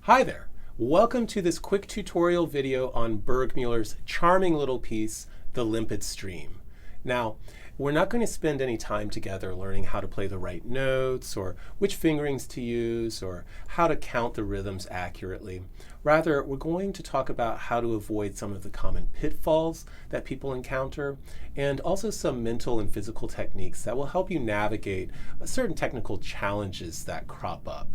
Hi there, welcome to this quick tutorial video on Burgmüller's charming little piece, the Limpid stream. Now, we're not going to spend any time together learning how to play the right notes or which fingerings to use or how to count the rhythms accurately. Rather, we're going to talk about how to avoid some of the common pitfalls that people encounter and also some mental and physical techniques that will help you navigate certain technical challenges that crop up.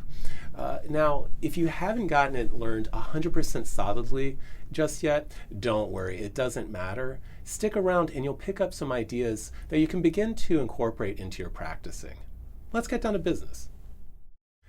Now, if you haven't gotten it learned 100% solidly just yet, don't worry, it doesn't matter. Stick around and you'll pick up some ideas that you can begin to incorporate into your practicing. Let's get down to business.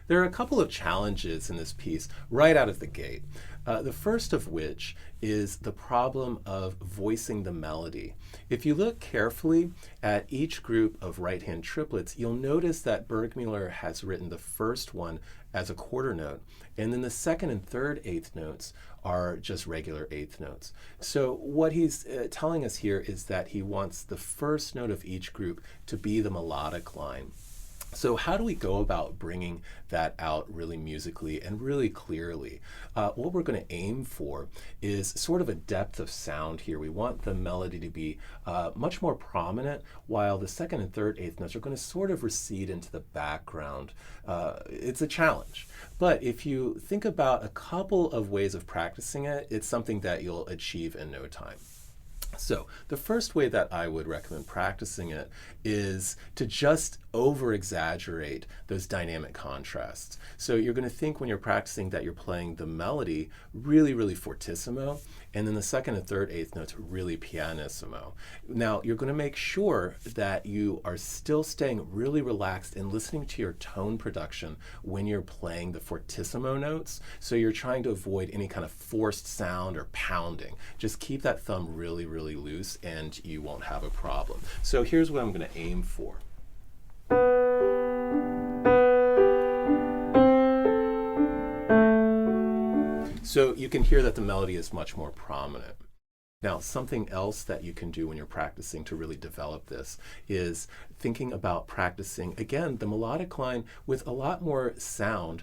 There are a couple of challenges in this piece right out of the gate. The first of which is the problem of voicing the melody. If you look carefully at each group of right-hand triplets, you'll notice that Burgmüller has written the first one as a quarter note, and then the second and third eighth notes are just regular eighth notes. So what he's telling us here is that he wants the first note of each group to be the melodic line. So how do we go about bringing that out really musically and really clearly? What we're going to aim for is sort of a depth of sound here. We want the melody to be much more prominent, while the second and third eighth notes are going to sort of recede into the background. It's a challenge. But if you think about a couple of ways of practicing it, it's something that you'll achieve in no time. So the first way that I would recommend practicing it is to just over-exaggerate those dynamic contrasts. So you're going to think when you're practicing that you're playing the melody really, really fortissimo, and then the second and third eighth notes really pianissimo. Now you're going to make sure that you are still staying really relaxed and listening to your tone production when you're playing the fortissimo notes. So you're trying to avoid any kind of forced sound or pounding. Just keep that thumb really, really loose and you won't have a problem. So here's what I'm going to aim for. So you can hear that the melody is much more prominent. Now, something else that you can do when you're practicing to really develop this is thinking about practicing, again, the melodic line with a lot more sound,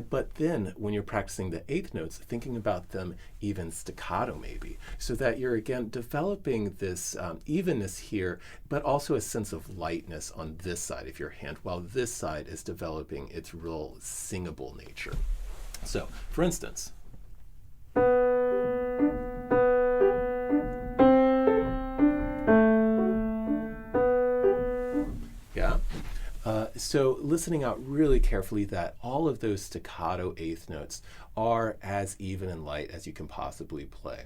but then when you're practicing the eighth notes, thinking about them even staccato maybe, so that you're, again, developing this evenness here, but also a sense of lightness on this side of your hand, while this side is developing its real singable nature. So, for instance, so listening out really carefully that all of those staccato eighth notes are as even and light as you can possibly play.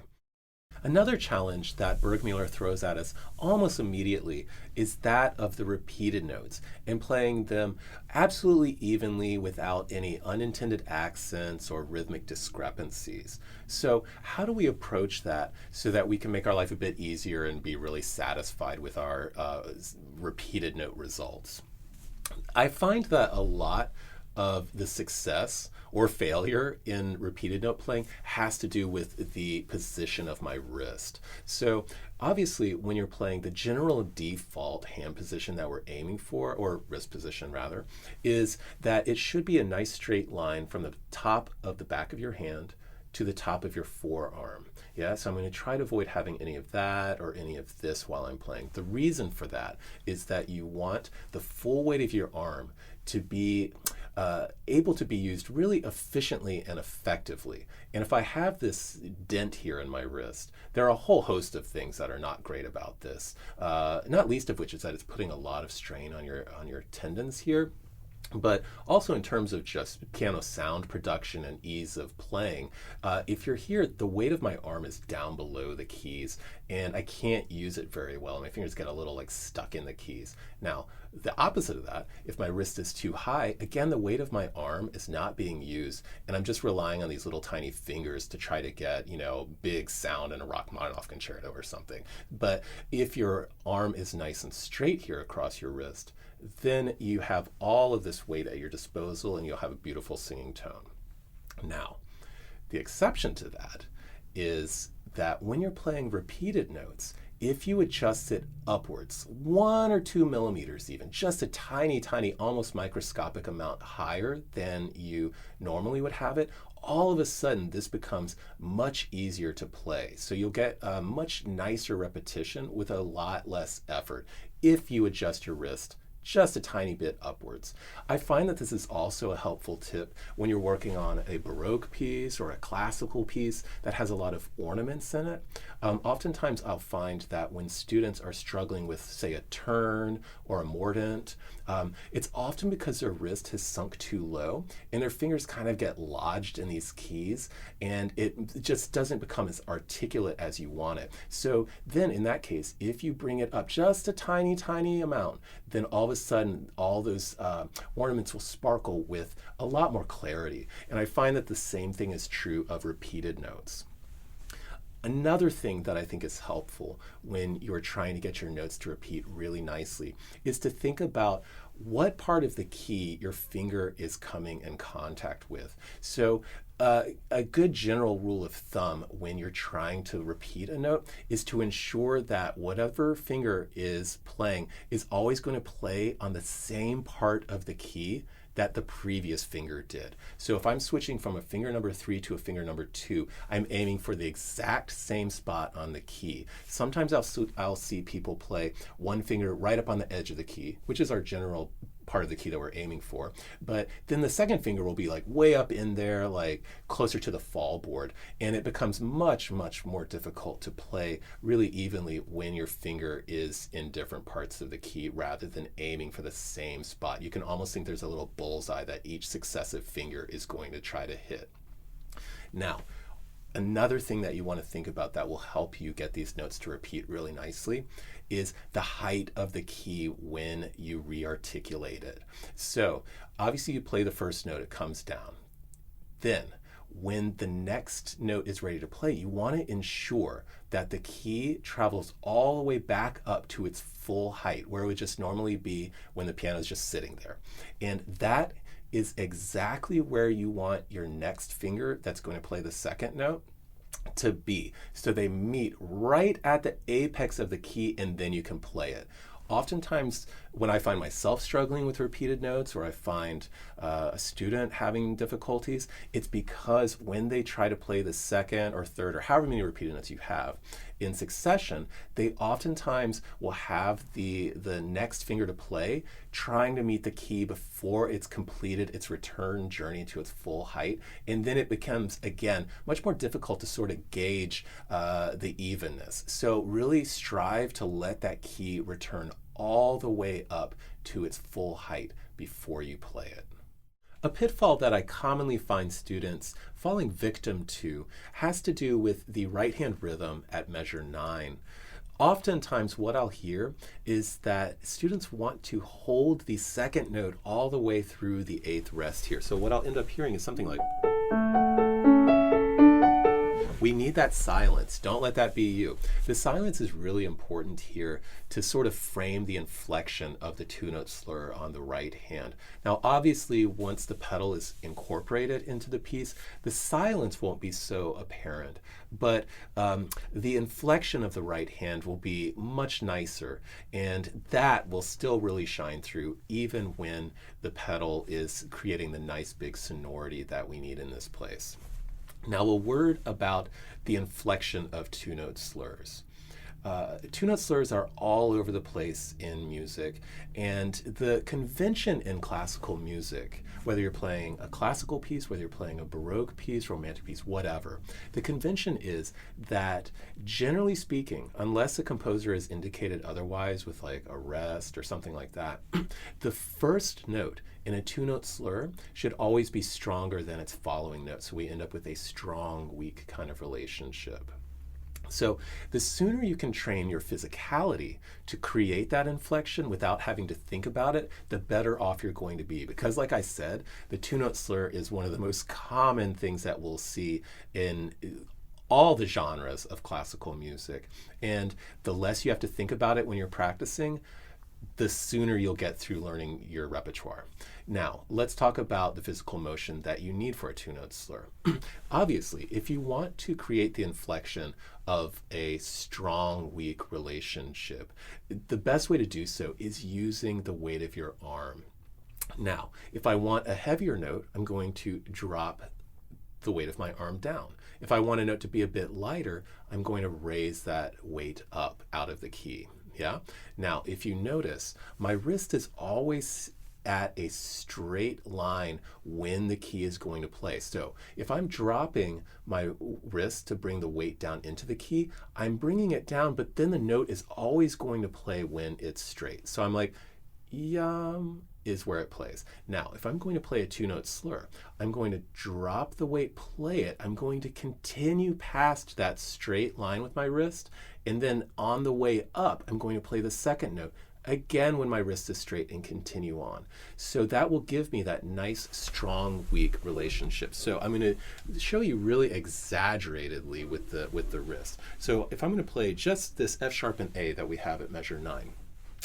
Another challenge that Burgmüller throws at us almost immediately is that of the repeated notes and playing them absolutely evenly without any unintended accents or rhythmic discrepancies. So how do we approach that so that we can make our life a bit easier and be really satisfied with our repeated note results? I find that a lot of the success or failure in repeated note playing has to do with the position of my wrist. So obviously when you're playing, the general default hand position that we're aiming for, or wrist position rather, is that it should be a nice straight line from the top of the back of your hand to the top of your forearm. Yeah, so I'm going to try to avoid having any of that or any of this while I'm playing. The reason for that is that you want the full weight of your arm to be able to be used really efficiently and effectively. And if I have this dent here in my wrist, there are a whole host of things that are not great about this. Not least of which is that it's putting a lot of strain on your tendons here. But also in terms of just piano sound production and ease of playing, if you're here, the weight of my arm is down below the keys, and I can't use it very well. My fingers get a little like stuck in the keys. Now, the opposite of that, if my wrist is too high, again, the weight of my arm is not being used, and I'm just relying on these little tiny fingers to try to get, big sound in a Rachmaninoff concerto or something. But if your arm is nice and straight here across your wrist, then you have all of this weight at your disposal and you'll have a beautiful singing tone. Now, the exception to that is that when you're playing repeated notes, if you adjust it upwards, 1 or 2 millimeters even, just a tiny, tiny, almost microscopic amount higher than you normally would have it, all of a sudden this becomes much easier to play. So you'll get a much nicer repetition with a lot less effort if you adjust your wrist just a tiny bit upwards. I find that this is also a helpful tip when you're working on a Baroque piece or a classical piece that has a lot of ornaments in it. Oftentimes I'll find that when students are struggling with, say, a turn or a mordant, it's often because their wrist has sunk too low and their fingers kind of get lodged in these keys, and it just doesn't become as articulate as you want it. So then in that case, if you bring it up just a tiny, tiny amount, then all of a sudden all those ornaments will sparkle with a lot more clarity. And I find that the same thing is true of repeated notes. Another thing that I think is helpful when you're trying to get your notes to repeat really nicely is to think about what part of the key your finger is coming in contact with. So a good general rule of thumb when you're trying to repeat a note is to ensure that whatever finger is playing is always going to play on the same part of the key that the previous finger did. So if I'm switching from a finger number 3 to a finger number 2, I'm aiming for the exact same spot on the key. Sometimes I'll see people play one finger right up on the edge of the key, which is our general part of the key that we're aiming for. But then the second finger will be like way up in there, like closer to the fall board. And it becomes much, much more difficult to play really evenly when your finger is in different parts of the key rather than aiming for the same spot. You can almost think there's a little bullseye that each successive finger is going to try to hit. Now, another thing that you want to think about that will help you get these notes to repeat really nicely is the height of the key when you re-articulate it. So obviously you play the first note, it comes down. Then when the next note is ready to play, you want to ensure that the key travels all the way back up to its full height, where it would just normally be when the piano is just sitting there. And that is exactly where you want your next finger that's going to play the second note to be. So they meet right at the apex of the key, and then you can play it. Oftentimes when I find myself struggling with repeated notes, or I find a student having difficulties, it's because when they try to play the second or third or however many repeated notes you have in succession, they oftentimes will have the next finger to play trying to meet the key before it's completed its return journey to its full height. And then it becomes, again, much more difficult to sort of gauge the evenness. So really strive to let that key return all the way up to its full height before you play it. A pitfall that I commonly find students falling victim to has to do with the right hand rhythm at measure 9. Oftentimes what I'll hear is that students want to hold the second note all the way through the 8th rest here. So what I'll end up hearing is something like, we need that silence. Don't let that be you. The silence is really important here to sort of frame the inflection of the 2-note slur on the right hand. Now, obviously, once the pedal is incorporated into the piece, the silence won't be so apparent, but the inflection of the right hand will be much nicer, and that will still really shine through even when the pedal is creating the nice big sonority that we need in this place. Now, a word about the inflection of 2-note slurs. 2-note slurs are all over the place in music, and the convention in classical music, whether you're playing a classical piece, whether you're playing a Baroque piece, romantic piece, whatever, the convention is that, generally speaking, unless the composer has indicated otherwise with like a rest or something like that, the first note And a two-note slur should always be stronger than its following note, so we end up with a strong-weak kind of relationship. So the sooner you can train your physicality to create that inflection without having to think about it, the better off you're going to be. Because like I said, the two-note slur is one of the most common things that we'll see in all the genres of classical music. And the less you have to think about it when you're practicing, the sooner you'll get through learning your repertoire. Now, let's talk about the physical motion that you need for a two-note slur. Obviously, if you want to create the inflection of a strong-weak relationship, the best way to do so is using the weight of your arm. Now, if I want a heavier note, I'm going to drop the weight of my arm down. If I want a note to be a bit lighter, I'm going to raise that weight up out of the key. Yeah. Now, if you notice, my wrist is always at a straight line when the key is going to play. So if I'm dropping my wrist to bring the weight down into the key, I'm bringing it down, but then the note is always going to play when it's straight. So I'm like, yum is where it plays. Now, if I'm going to play a two-note slur, I'm going to drop the weight, play it. I'm going to continue past that straight line with my wrist, and then on the way up, I'm going to play the second note again when my wrist is straight and continue on. So that will give me that nice, strong, weak relationship. So I'm going to show you really exaggeratedly with the wrist. So if I'm going to play just this F sharp and A that we have at measure 9,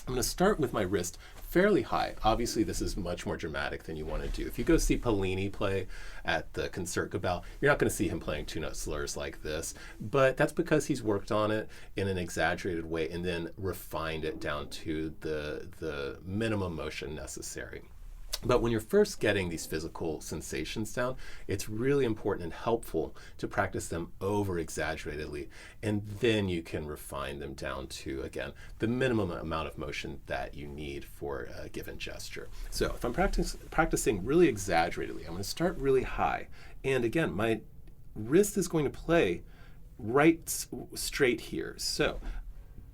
I'm going to start with my wrist fairly high. Obviously, this is much more dramatic than you want to do. If you go see Pellini play at the Concertgebouw, you're not going to see him playing two-note slurs like this, but that's because he's worked on it in an exaggerated way and then refined it down to the minimum motion necessary. But when you're first getting these physical sensations down, it's really important and helpful to practice them over exaggeratedly, and then you can refine them down to, again, the minimum amount of motion that you need for a given gesture. So if I'm practicing really exaggeratedly, I'm going to start really high. And again, my wrist is going to play right straight here. So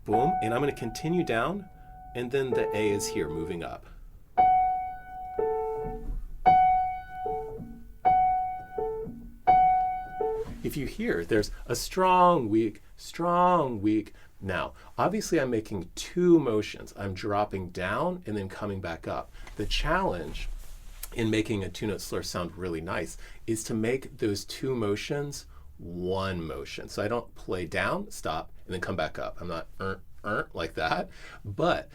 boom, and I'm going to continue down, and then the A is here moving up. If you hear, there's a strong, weak, strong, weak. Now, obviously I'm making two motions. I'm dropping down and then coming back up. The challenge in making a two-note slur sound really nice is to make those two motions one motion. So I don't play down, stop, and then come back up. I'm not like that. But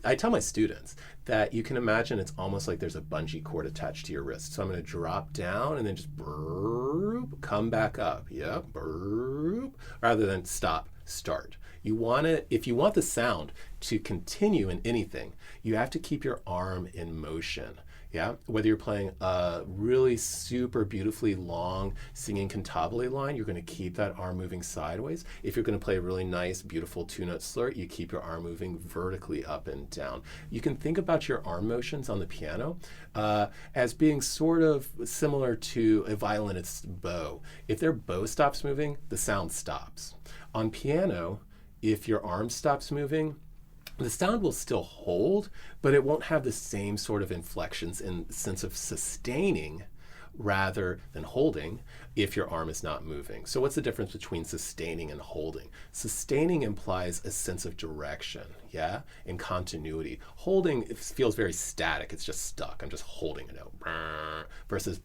I tell my students that you can imagine it's almost like there's a bungee cord attached to your wrist. So I'm going to drop down and then just burp, come back up. Yep, burp, rather than stop, start. You want it, if you want the sound to continue in anything, you have to keep your arm in motion. Yeah, whether you're playing a really super beautifully long singing cantabile line, you're going to keep that arm moving sideways. If you're going to play a really nice, beautiful two-note slur, you keep your arm moving vertically up and down. You can think about your arm motions on the piano as being sort of similar to a violinist's bow. If their bow stops moving, the sound stops. On piano, if your arm stops moving, the sound will still hold, but it won't have the same sort of inflections in the sense of sustaining rather than holding if your arm is not moving. So what's the difference between sustaining and holding? Sustaining implies a sense of direction, yeah, and continuity. Holding, it feels very static. It's just stuck. I'm just holding a note. Versus,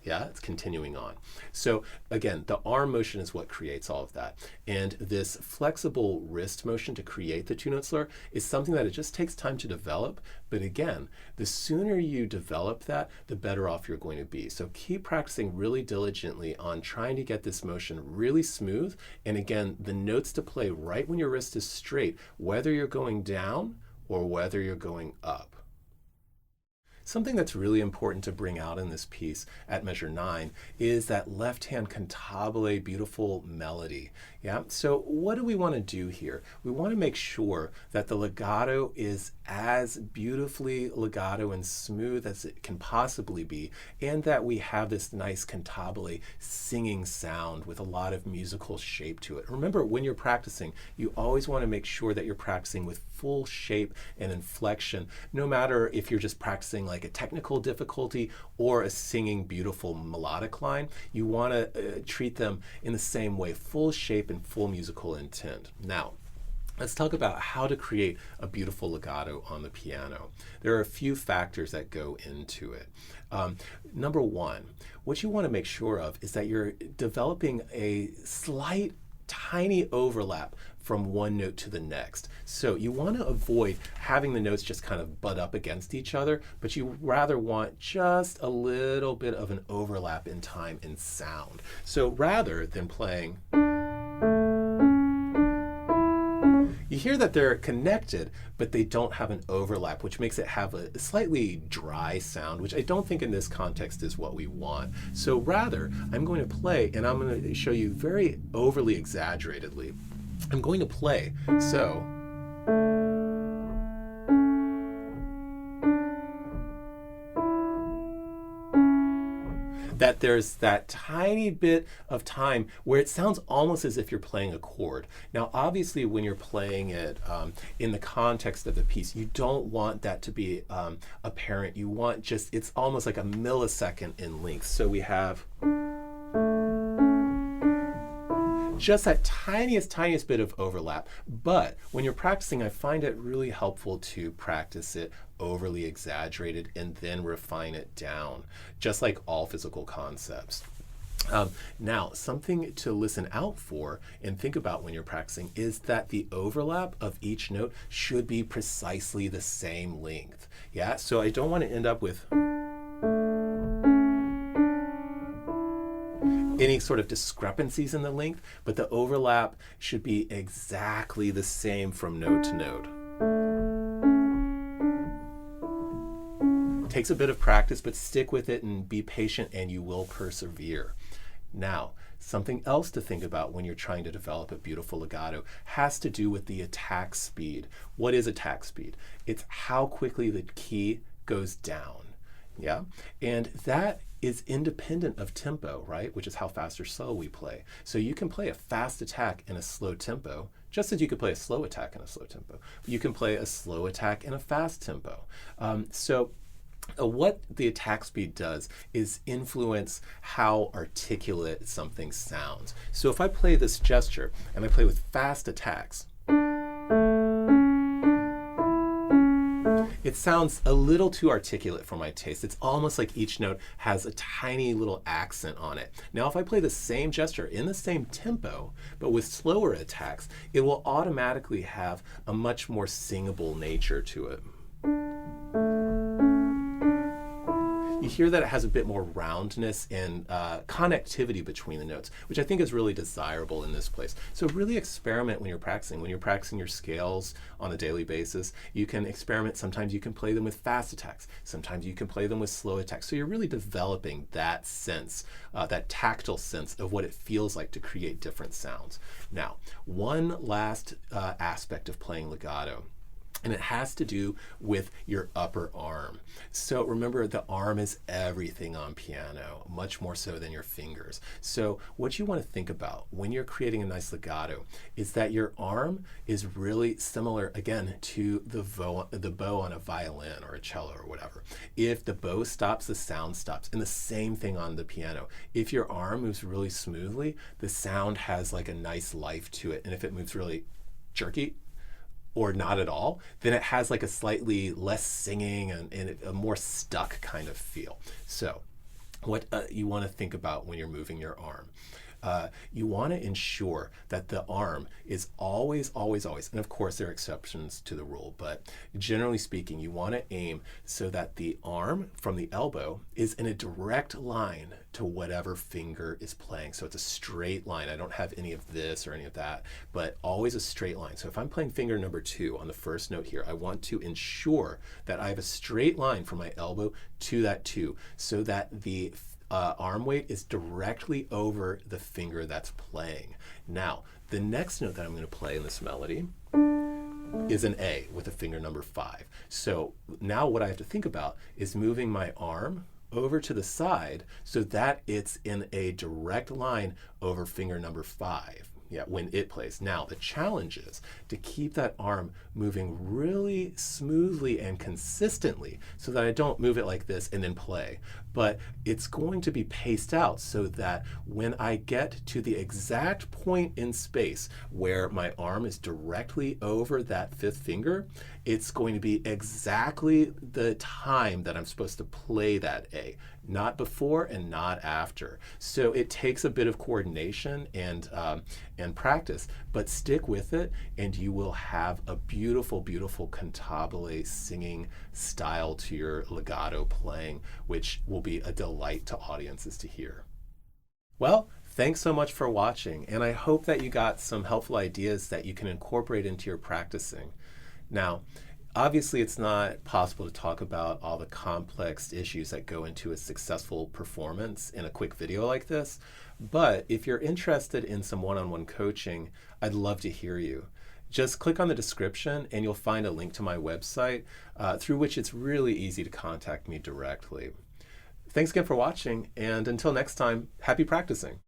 yeah, it's continuing on. So again, the arm motion is what creates all of that. And this flexible wrist motion to create the two-note slur is something that it just takes time to develop. But again, the sooner you develop that, the better off you're going to be. So keep practicing really diligently on trying to get this motion really smooth. And again, the notes to play right when your wrist is straight, whether you're going down or whether you're going up. Something that's really important to bring out in this piece at measure 9 is that left-hand cantabile, beautiful melody. Yeah. So what do we want to do here? We want to make sure that the legato is as beautifully legato and smooth as it can possibly be, and that we have this nice cantabile singing sound with a lot of musical shape to it. Remember, when you're practicing, you always want to make sure that you're practicing with full shape and inflection, no matter if you're just practicing like like a technical difficulty or a singing beautiful melodic line, you want to treat them in the same way, full shape and full musical intent. Now, let's talk about how to create a beautiful legato on the piano. There are a few factors that go into it. Number one, what you want to make sure of is that you're developing a slight, tiny overlap from one note to the next. So you want to avoid having the notes just kind of butt up against each other, but you rather want just a little bit of an overlap in time and sound. So rather than playing, you hear that they're connected, but they don't have an overlap, which makes it have a slightly dry sound, which I don't think in this context is what we want. So rather, I'm going to play, and I'm going to show you very overly exaggeratedly. I'm going to play, so. That there's that tiny bit of time where it sounds almost as if you're playing a chord. Now, obviously, when you're playing it in the context of the piece, you don't want that to be apparent. You want just, it's almost like a millisecond in length. So we have just that tiniest bit of overlap. But when you're practicing, I find it really helpful to practice it overly exaggerated and then refine it down, just like all physical concepts. Now, something to listen out for and think about when you're practicing is that the overlap of each note should be precisely the same length. Yeah, so I don't want to end up with any sort of discrepancies in the length, but the overlap should be exactly the same from note to note. Takes a bit of practice, but stick with it and be patient and you will persevere. Now, something else to think about when you're trying to develop a beautiful legato has to do with the attack speed. What is attack speed? It's how quickly the key goes down. Yeah, and that is independent of tempo, right? Which is how fast or slow we play. So you can play a fast attack in a slow tempo, just as you could play a slow attack in a slow tempo. You can play a slow attack in a fast tempo. What the attack speed does is influence how articulate something sounds. So if I play this gesture and I play with fast attacks, it sounds a little too articulate for my taste. It's almost like each note has a tiny little accent on it. Now, if I play the same gesture in the same tempo, but with slower attacks, it will automatically have a much more singable nature to it. You hear that it has a bit more roundness and connectivity between the notes, which I think is really desirable in this place. So really experiment when you're practicing. When you're practicing your scales on a daily basis, you can experiment. Sometimes you can play them with fast attacks. Sometimes you can play them with slow attacks. So you're really developing that sense, that tactile sense of what it feels like to create different sounds. Now, one last aspect of playing legato, and it has to do with your upper arm. So remember, the arm is everything on piano, much more so than your fingers. So what you want to think about when you're creating a nice legato is that your arm is really similar, again, to the bow on a violin or a cello or whatever. If the bow stops, the sound stops. And the same thing on the piano. If your arm moves really smoothly, the sound has like a nice life to it. And if it moves really jerky, or not at all, then it has like a slightly less singing and a more stuck kind of feel. So what you want to think about when you're moving your arm. You want to ensure that the arm is always, and of course there are exceptions to the rule, but generally speaking, you want to aim so that the arm from the elbow is in a direct line to whatever finger is playing. So it's a straight line. I don't have any of this or any of that, but always a straight line. So if I'm playing finger number 2 on the first note here, I want to ensure that I have a straight line from my elbow to that 2 so that the arm weight is directly over the finger that's playing. Now, the next note that I'm going to play in this melody is an A with a finger number 5. So now what I have to think about is moving my arm over to the side so that it's in a direct line over finger number 5. when it plays. Now, the challenge is to keep that arm moving really smoothly and consistently so that I don't move it like this and then play. But it's going to be paced out so that when I get to the exact point in space where my arm is directly over that fifth finger, it's going to be exactly the time that I'm supposed to play that A, not before and not after. So it takes a bit of coordination and practice, but stick with it and you will have a beautiful, beautiful cantabile singing style to your legato playing, which will be a delight to audiences to hear. Well, thanks so much for watching, and I hope that you got some helpful ideas that you can incorporate into your practicing. Now, obviously it's not possible to talk about all the complex issues that go into a successful performance in a quick video like this, but if you're interested in some one-on-one coaching, I'd love to hear you. Just click on the description and you'll find a link to my website through which it's really easy to contact me directly. Thanks again for watching, and until next time, happy practicing.